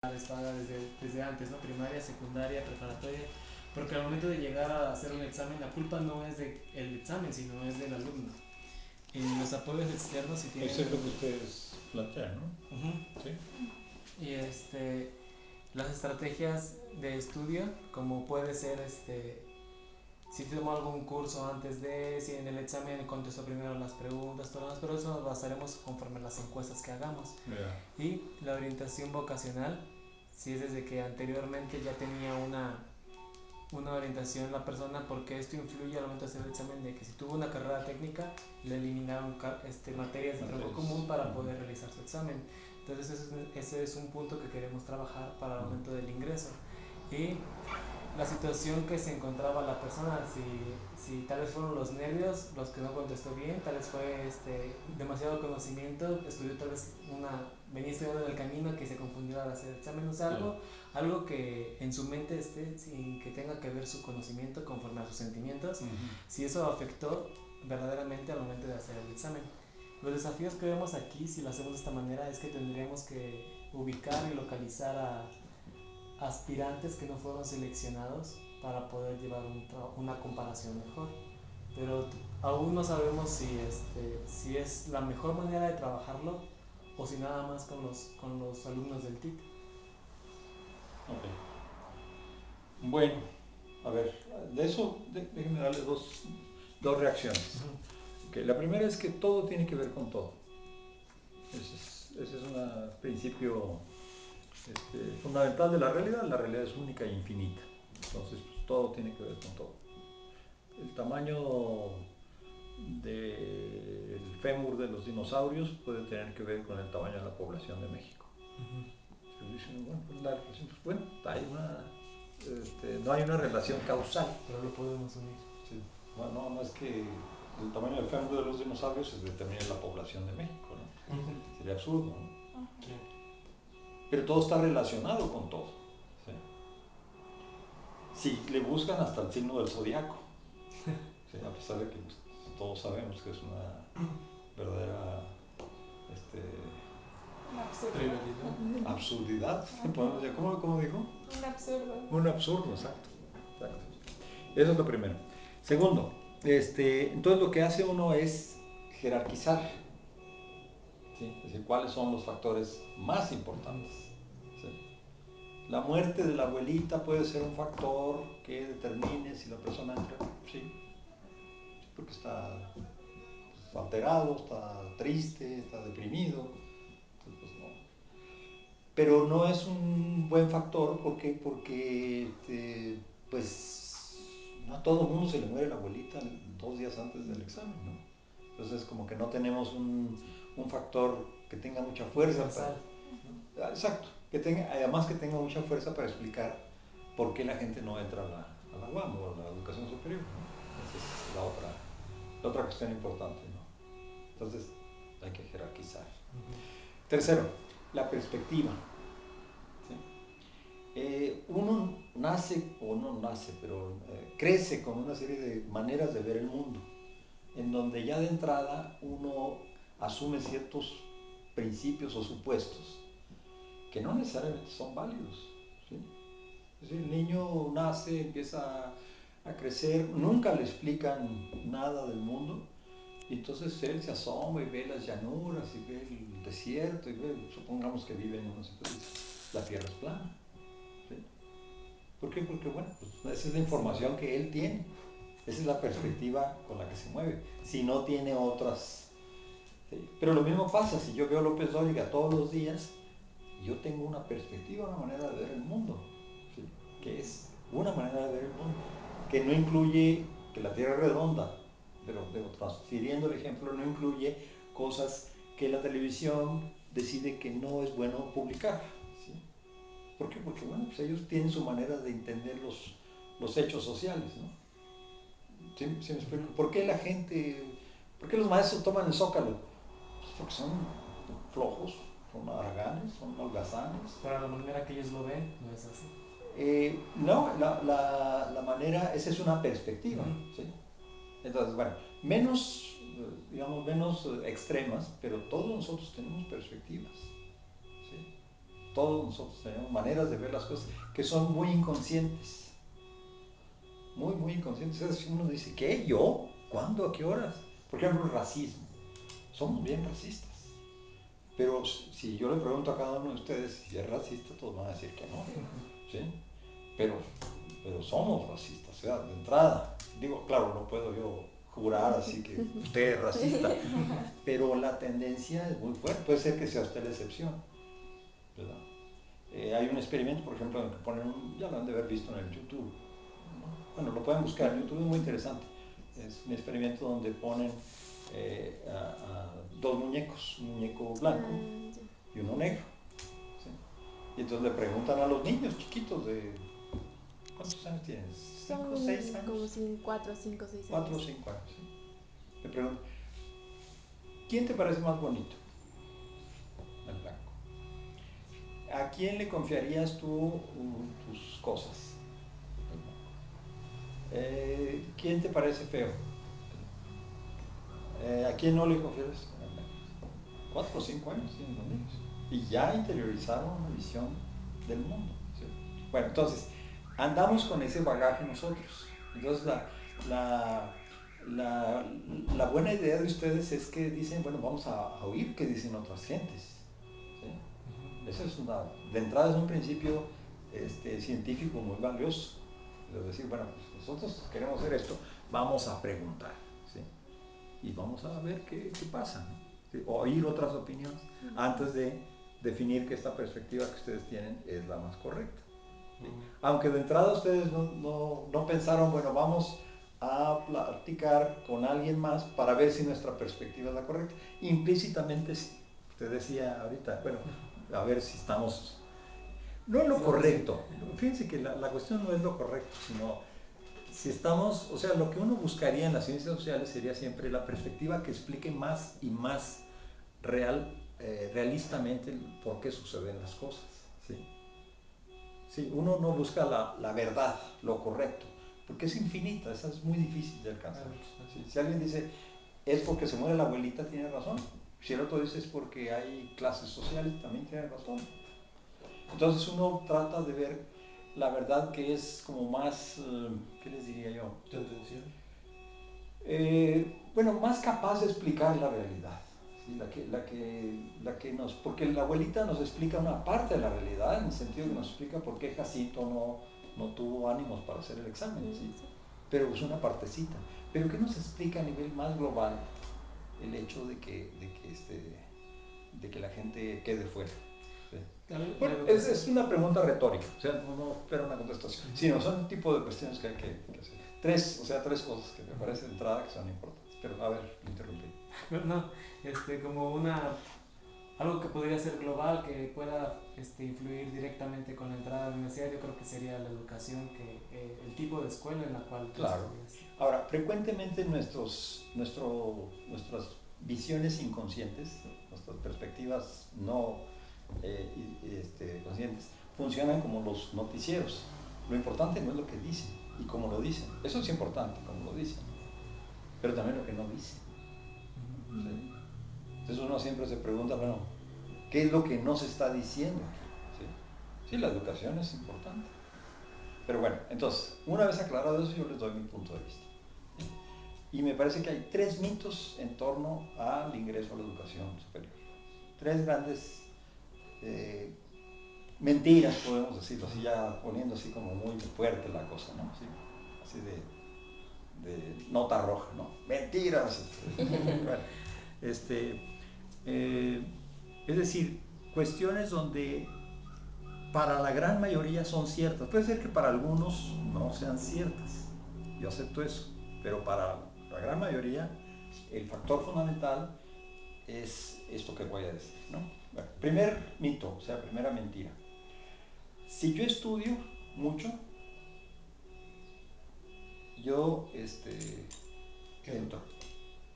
paga desde antes, ¿no? Primaria, secundaria, preparatoria, porque al momento de llegar a hacer un examen, la culpa no es del examen, sino es del alumno. Y los apoyos externos si tienen... Eso es lo que ustedes plantean, ¿no? Ujú. Sí. Y las estrategias de estudio, como puede ser si tomó algún curso antes de, si en el examen contestó primero las preguntas, todo lo demás, pero eso nos basaremos conforme las encuestas que hagamos. Ya. Y la orientación vocacional, si es desde que anteriormente ya tenía una orientación la persona, porque esto influye al momento de hacer el examen, de que si tuvo una carrera técnica, le eliminaron materias de tronco Materias. común para poder realizar su examen. Entonces ese es un punto que queremos trabajar para el momento del ingreso. Y la situación que se encontraba la persona, si tal vez fueron los nervios los que no contestó bien, tal vez fue demasiado conocimiento, estudió tal vez venía estudiando en el camino que se confundió al hacer el examen, o sea, Claro. algo que en su mente esté sin que tenga que ver su conocimiento conforme a sus sentimientos, Ujú. si eso afectó verdaderamente al momento de hacer el examen. Los desafíos que vemos aquí, si lo hacemos de esta manera, es que tendríamos que ubicar y localizar a aspirantes que no fueron seleccionados para poder llevar una comparación mejor. Pero aún no sabemos si es la mejor manera de trabajarlo o si nada más con los alumnos del TIC. Ok. Bueno, a ver, de eso déjenme darle dos reacciones. Ujú. Okay, la primera es que todo tiene que ver con todo. Ese es un principio fundamental de la realidad. La realidad es única e infinita. Entonces, pues, todo tiene que ver con todo. El tamaño del fémur de los dinosaurios puede tener que ver con el tamaño de la población de México. Ujú. Pero dicen, bueno, pues la relación, pues, bueno, no hay una relación causal. Pero lo podemos unir. Sí. Bueno, no es que el tamaño del fémur de los dinosaurios se determine la población de México, ¿no? Ujú. Sería absurdo, ¿no? Sí. Pero todo está relacionado con todo. ¿Sí? Si le buscan hasta el signo del zodiaco, ¿sí? A pesar de que pues, todos sabemos que es una verdadera este, Un absurdo. Trivialidad. absurdidad. ¿Cómo dijo? Un absurdo. Un absurdo, exacto. Exacto. Eso es lo primero. Segundo, entonces lo que hace uno es jerarquizar, ¿sí? Es decir, cuáles son los factores más Ujú. importantes. ¿Sí? La muerte de la abuelita puede ser un factor que determine si la persona entra, sí, porque está pues, alterado, está triste, está deprimido, entonces pues no. Pero no es un buen factor porque pues no a todo el mundo se le muere la abuelita 2 días antes del examen, ¿no? Entonces como que no tenemos un factor que tenga mucha fuerza para... Universal, ¿no? Exacto, además que tenga mucha fuerza para explicar por qué la gente no entra a la UAM o a la educación superior, ¿no? Esa es la otra cuestión importante, ¿no? Entonces hay que jerarquizar. Ujú. Tercero, la perspectiva. ¿Sí? Uno nace, o no nace, pero crece con una serie de maneras de ver el mundo, en donde ya de entrada uno asume ciertos principios o supuestos que no necesariamente son válidos. ¿Sí? Es decir, el niño nace, empieza a crecer, nunca le explican nada del mundo, y entonces él se asoma y ve las llanuras y ve el desierto y supongamos que vive en una situación, la tierra es plana. ¿Sí? ¿Por qué? Porque bueno, pues esa es la información que él tiene, esa es la perspectiva con la que se mueve, si no tiene otras. ¿Sí? Pero lo mismo pasa si yo veo a López Dóriga todos los días, yo tengo una perspectiva, una manera de ver el mundo, ¿sí? Que es una manera de ver el mundo, que no incluye que la Tierra es redonda, pero transfiriendo el ejemplo, no incluye cosas que la televisión decide que no es bueno publicar. ¿Sí? ¿Por qué? Porque bueno, pues ellos tienen su manera de entender los hechos sociales, ¿no? ¿Sí me explico? Ujú. ¿Por qué los maestros toman el zócalo? Pues porque son flojos, son haraganes, son holgazanes. Pero la manera que ellos lo ven no es así. No, la manera, esa es una perspectiva, Ujú. ¿sí? Entonces, bueno, menos, digamos, menos extremas, pero todos nosotros tenemos perspectivas, ¿sí? Todos nosotros tenemos maneras de ver las cosas que son muy inconscientes. Muy, muy inconscientes. Es decir, uno dice, ¿qué? ¿Yo? ¿Cuándo? ¿A qué horas? Por ejemplo, el racismo. Somos bien racistas. Pero si yo le pregunto a cada uno de ustedes si es racista, todos van a decir que no. ¿Sí? Pero, pero somos racistas, o sea, de entrada. Digo, claro, no puedo yo jurar así que usted es racista, pero la tendencia es muy fuerte. Puede ser que sea usted la excepción, ¿verdad? Hay un experimento, por ejemplo, en el que ponen, ya lo han de haber visto en el YouTube, ¿no? Bueno, lo pueden buscar en YouTube, es muy interesante. Es un experimento donde ponen a dos muñecos, un muñeco blanco y uno negro. ¿Sí? Y entonces le preguntan a los niños chiquitos de, ¿cuántos años tienen? ¿5 o 6 Son como años? 4, 5, 6 4 o años. 5 años. ¿Sí? Le preguntan, ¿quién te parece más bonito? El blanco. ¿A quién le confiarías tú tus cosas? El blanco. ¿Quién te parece feo? ¿A quién no le confieres? El negro. 4 o 5 años tienen los niños. Y ya interiorizaron una visión del mundo. ¿Sí? Bueno, entonces, andamos con ese bagaje nosotros. Entonces, la, la, la buena idea de ustedes es que dicen, bueno, vamos a oír qué dicen otras gentes. ¿Sí? Eso es de entrada es un principio científico muy valioso. Es decir, bueno, pues nosotros queremos hacer esto, vamos a preguntar. ¿Sí? Y vamos a ver qué pasa, ¿no? ¿Sí? Oír otras opiniones antes de definir que esta perspectiva que ustedes tienen es la más correcta. ¿Sí? Aunque de entrada ustedes no pensaron, bueno, vamos a platicar con alguien más para ver si nuestra perspectiva es la correcta. Implícitamente sí. Usted decía ahorita, bueno, a ver si estamos... No es lo correcto. Fíjense que la cuestión no es lo correcto, sino si estamos, o sea, lo que uno buscaría en las ciencias sociales sería siempre la perspectiva que explique más y más realistamente por qué suceden las cosas. ¿Sí? Sí, uno no busca la verdad, lo correcto, porque es infinita, esa es muy difícil de alcanzar. ¿Sí? Si alguien dice, es porque se muere la abuelita, tiene razón. Si el otro dice es porque hay clases sociales, también tiene razón. Entonces uno trata de ver la verdad que es como más, ¿qué les diría yo? Tendencial. Bueno, más capaz de explicar la realidad. ¿Sí? Porque la abuelita nos explica una parte de la realidad, en el sentido que nos explica por qué Jacinto no tuvo ánimos para hacer el examen. ¿Sí? Pero es una partecita. Pero ¿qué nos explica a nivel más global el hecho de que la gente quede fuera? ¿Sí? Bueno, es una pregunta retórica, o sea, no espera una contestación, sino son un tipo de cuestiones que hay que hacer. Tres cosas que me parece de entrada que son importantes. Pero, a ver, interrumpí. No, como algo que podría ser global, que pueda influir directamente con la entrada a la universidad, yo creo que sería la educación, el tipo de escuela en la cual tú Claro. estudias. Ahora, frecuentemente nuestras visiones inconscientes, nuestras perspectivas no conscientes, funcionan como los noticieros. Lo importante no es lo que dicen y cómo lo dicen. Eso es importante, cómo lo dicen, pero también lo que no dicen. ¿Sí? Entonces uno siempre se pregunta, bueno, ¿qué es lo que no se está diciendo aquí? ¿Sí? Sí, la educación es importante. Pero bueno, entonces, una vez aclarado eso, yo les doy mi punto de vista. ¿Sí? Y me parece que hay tres mitos en torno al ingreso a la educación superior. Tres grandes mentiras, podemos decirlo así, ya poniendo así como muy fuerte la cosa, ¿no? ¿Sí? Así de nota roja, ¿no? Mentiras. Bueno, este, es decir, cuestiones donde para la gran mayoría son ciertas. Puede ser que para algunos no sean ciertas. Yo acepto eso. Pero para la gran mayoría el factor fundamental es esto que voy a decir, ¿no? Bueno, primer mito, o sea, primera mentira. Si yo estudio mucho, yo entro.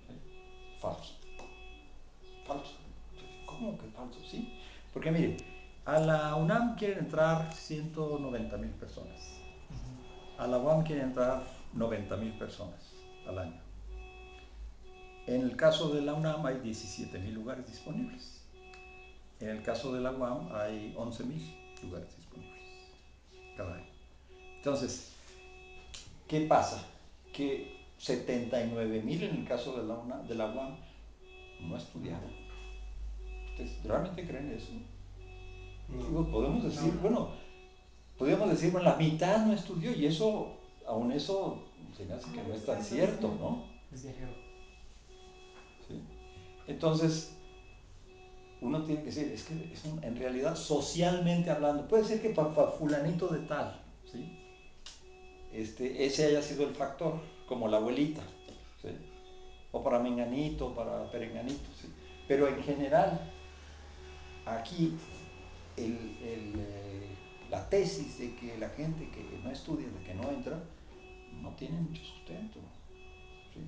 ¿Sí? Falso. Falso. ¿Cómo que falso? Sí. Porque mire, a la UNAM quieren entrar 190,000 personas. A la UAM quieren entrar 90,000 personas al año. En el caso de la UNAM hay 17,000 lugares disponibles. En el caso de la UAM hay 11.000 lugares disponibles cada año. Entonces, ¿qué pasa? Que 79.000 en el caso de de la UAM no estudiaron. ¿Ustedes realmente creen eso? Digo, podemos decir, bueno, podríamos decir, bueno, la mitad no estudió y eso, aún eso, se me hace que no es tan cierto, ¿no? Es viajero. ¿Sí? Entonces, uno tiene que decir, es que en realidad, socialmente hablando, puede ser que para fulanito de tal, ¿sí? Ese haya sido el factor, como la abuelita, ¿sí? O para menganito, para perenganito, ¿sí? Pero en general, aquí la tesis de que la gente que no estudia, de que no entra, no tiene mucho sustento, ¿sí?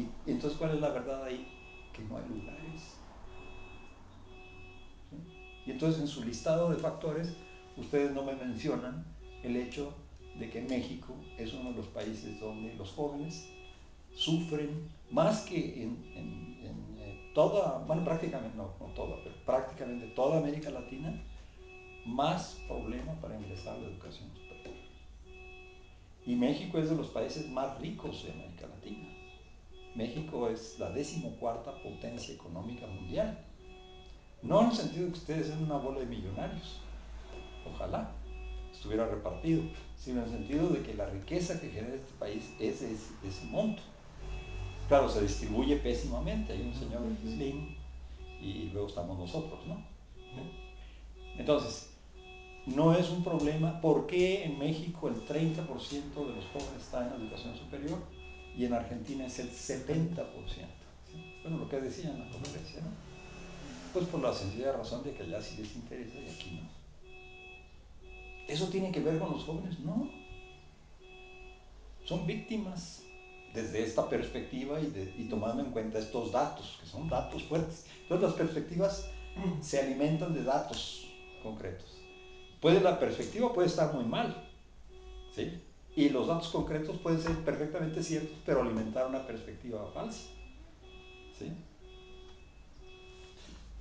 Y entonces, ¿cuál es la verdad ahí? Que no hay lugares, ¿sí? Y entonces en su listado de factores, ustedes no me mencionan el hecho de que México es uno de los países donde los jóvenes sufren más que en toda, bueno, prácticamente, no toda, pero prácticamente toda América Latina, más problemas para ingresar a la educación superior. Y México es de los países más ricos de América Latina. México es la 14ª potencia económica mundial. No en el sentido de que ustedes sean una bola de millonarios, ojalá estuviera repartido, sino en el sentido de que la riqueza que genera este país es de ese monto. Claro, se distribuye pésimamente, hay un señor Slim y luego estamos nosotros, ¿no? Entonces, no es un problema. ¿Por qué en México el 30% de los jóvenes está en la educación superior y en Argentina es el 70%? ¿Sí? Bueno, lo que decía en la conferencia, ¿no? Pues por la sencilla razón de que allá sí les interesa y aquí no. ¿Eso tiene que ver con los jóvenes? No. Son víctimas desde esta perspectiva y tomando en cuenta estos datos, que son datos fuertes. Entonces las perspectivas se alimentan de datos concretos. La perspectiva puede estar muy mal, ¿sí? Y los datos concretos pueden ser perfectamente ciertos, pero alimentar una perspectiva falsa, ¿sí?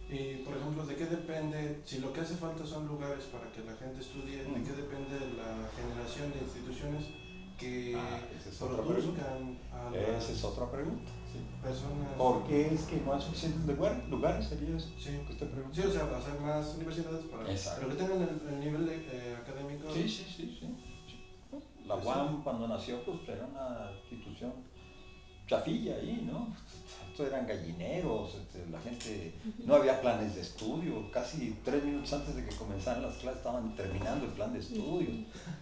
Y, por ejemplo, ¿de qué depende, si lo que hace falta son lugares para que la gente estudie, de qué depende la generación de instituciones que Esa es otra pregunta. produzcan a Esa es las otra pregunta, ¿sí? personas? ¿Por qué es que no hay suficientes lugares? ¿Sería eso Sí, que usted pregunta? sí, o sea, hacer más universidades para, Exacto. pero que tengan el nivel académico. Sí, sí, sí, sí. La UAM cuando nació pues era una institución chafilla ahí, ¿no? Esto eran gallineros, la gente, no había planes de estudio, casi 3 minutos antes de que comenzaran las clases estaban terminando el plan de estudios.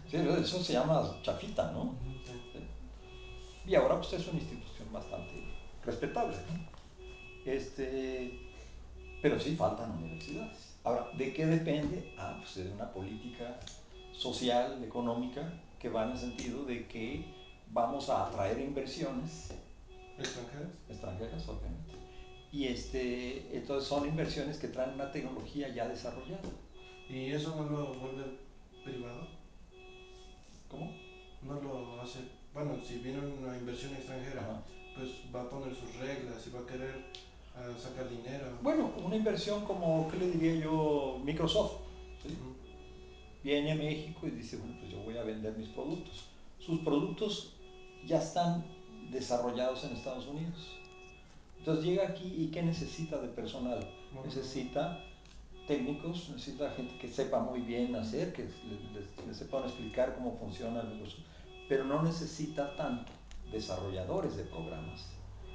Sí, eso se llama chafita, ¿no? Sí. Y ahora pues es una institución bastante respetable, ¿no? Pero sí faltan universidades. Ahora, ¿de qué depende? Pues de una política social, económica, que va en el sentido de que vamos a atraer inversiones ¿Extranjeras? extranjeras, obviamente. Y entonces son inversiones que traen una tecnología ya desarrollada. ¿Y eso no lo vuelve privado? ¿Cómo? No lo hace, bueno, si viene una inversión extranjera, Ajá. pues va a poner sus reglas y va a querer sacar dinero. Bueno, una inversión como, ¿qué le diría yo? Microsoft, ¿sí? Ujú. Viene a México y dice, bueno, pues yo voy a vender mis productos. Sus productos ya están desarrollados en Estados Unidos. Entonces llega aquí y ¿qué necesita de personal? Necesita técnicos, necesita gente que sepa muy bien hacer, que les sepan explicar cómo funciona el negocio, pero no necesita tanto desarrolladores de programas,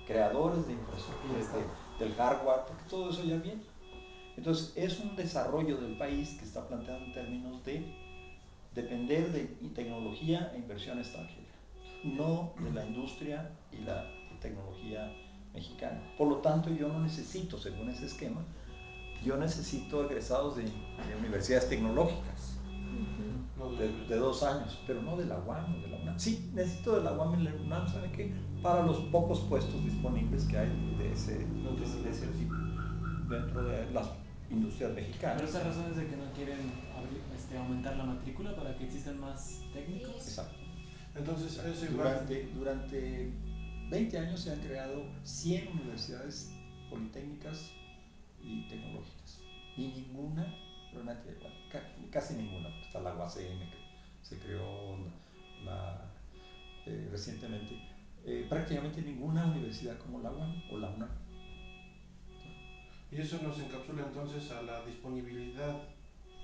creadores de infraestructura, del hardware, porque todo eso ya viene. Entonces es un desarrollo del país que está planteado en términos de depender de tecnología e inversión extranjera, no de la industria y la tecnología mexicana. Por lo tanto, yo no necesito, según ese esquema, yo necesito egresados de universidades tecnológicas No de 2 años, pero no de la UAM o de la UNAM. Sí, necesito de la UAM y la UNAM, ¿sabe qué? Para los pocos puestos disponibles que hay de ese tipo dentro de las industrias Pero mexicanas. esa razón es de que no quieren aumentar la matrícula para que existan más técnicos. Exacto. Entonces, Exacto. eso igual. Durante 20 años se han creado 100 universidades politécnicas y tecnológicas. Y ninguna, realmente, bueno, casi ninguna, porque está la UACM que se creó recientemente, prácticamente ninguna universidad como la UAM o la UNAM. Y eso nos encapsula entonces a la disponibilidad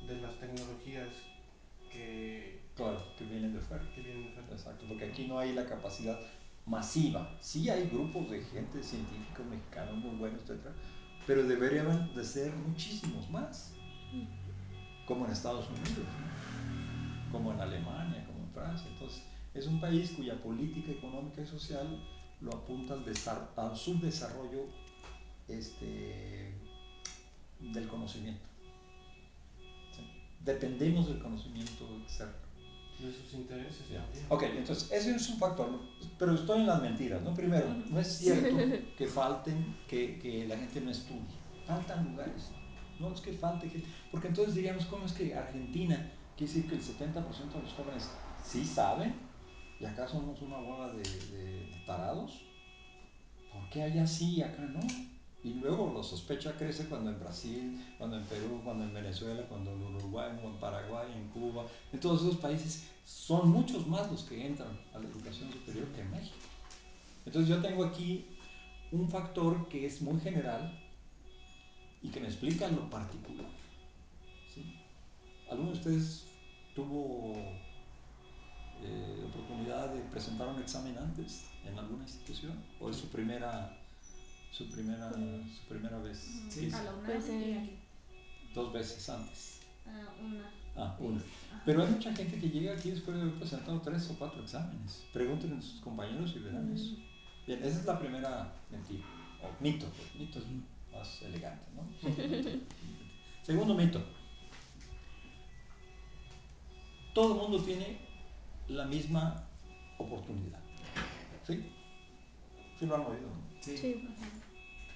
de las tecnologías que, Claro, que vienen de fuera. que vienen de fuera. Exacto, porque aquí no hay la capacidad masiva. Sí hay grupos de gente, científicos mexicanos muy buenos, etcétera, pero deberían de ser muchísimos más, como en Estados Unidos, ¿no? Como en Alemania, como en Francia. Entonces, es un país cuya política económica y social lo apunta al subdesarrollo del conocimiento. ¿Sí? Dependemos del conocimiento externo. De sus intereses Bien. también. Ok, entonces ese es un factor, ¿no? Pero estoy en las mentiras, ¿no? Primero, no es cierto que que la gente no estudie. Faltan lugares. No es que falte gente. Porque entonces diríamos, ¿cómo es que Argentina, quiere decir que el 70% de los jóvenes sí saben? ¿Y acá somos una bola de tarados? ¿Por qué allá sí y acá no? Y luego la sospecha crece cuando en Brasil, cuando en Perú, cuando en Venezuela, cuando en Uruguay, en Paraguay, en Cuba, en todos esos países son muchos más los que entran a la educación superior que en México. Entonces yo tengo aquí un factor que es muy general y que me explica lo particular. ¿Sí? ¿Alguno de ustedes tuvo oportunidad de presentar un examen antes en alguna institución? ¿O es su primera vez? Sí. A la UNAM Pues y aquí. 2 veces antes. Una. Una. Ajá. Pero hay mucha gente que llega aquí después de haber presentado 3 o 4 exámenes. Pregúntenle a sus compañeros y verán eso. Bien, esa es la primera mentira. O mito, pues mito es más elegante, ¿no? Segundo mito. Todo el mundo tiene la misma oportunidad. ¿Sí? ¿Sí lo han oído, no? Sí. Sí.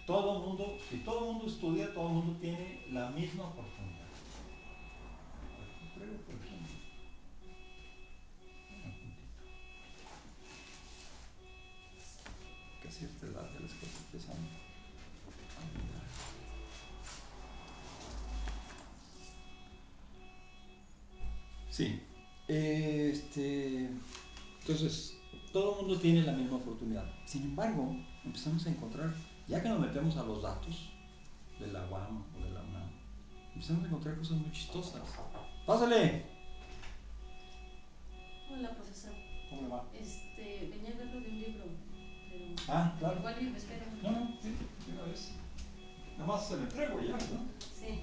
Todo el mundo, si todo el mundo estudia, todo el mundo tiene la misma oportunidad. A ver, yo creo, por ejemplo, un puntito. Que a cierta edad ya las cosas empiezan a olvidar. Sí. Entonces, todo el mundo tiene la misma oportunidad. Sin embargo, empezamos a encontrar, ya que nos metemos a los datos de la UAM o de la UNAM, empezamos a encontrar cosas muy chistosas. ¡Pásale! Hola, profesor. ¿Cómo le va? Venía a verlo de un libro, pero Ah, claro. igual y me espero. No, sí, de una vez. Nada más se lo entrego ya, ¿no? Sí.